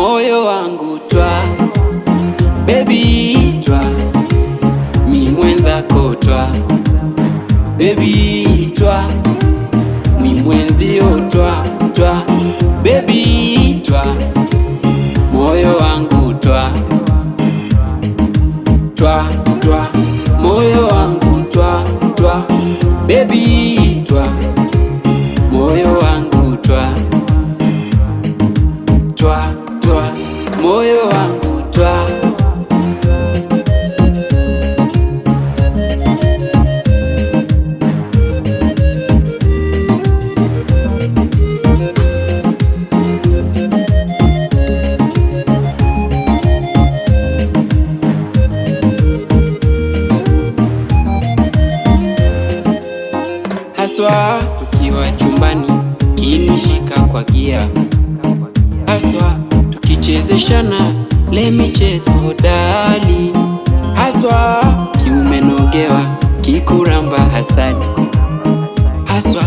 moyo wangu twa, baby twa, mi mwenzako twa, baby twa, mi mwenzio twa, twa, baby twa, moyo wangu twa, twa, twa, moyo wangu twa, twa, baby twa, moyo wangu twa, twa, twa, moyo wangu twa. Haswa tukiwa chumbani kinishika kwa gia, haswa tukichezeshana le michezo hodari, haswa kiumenogewa kikuramba hasani, haswa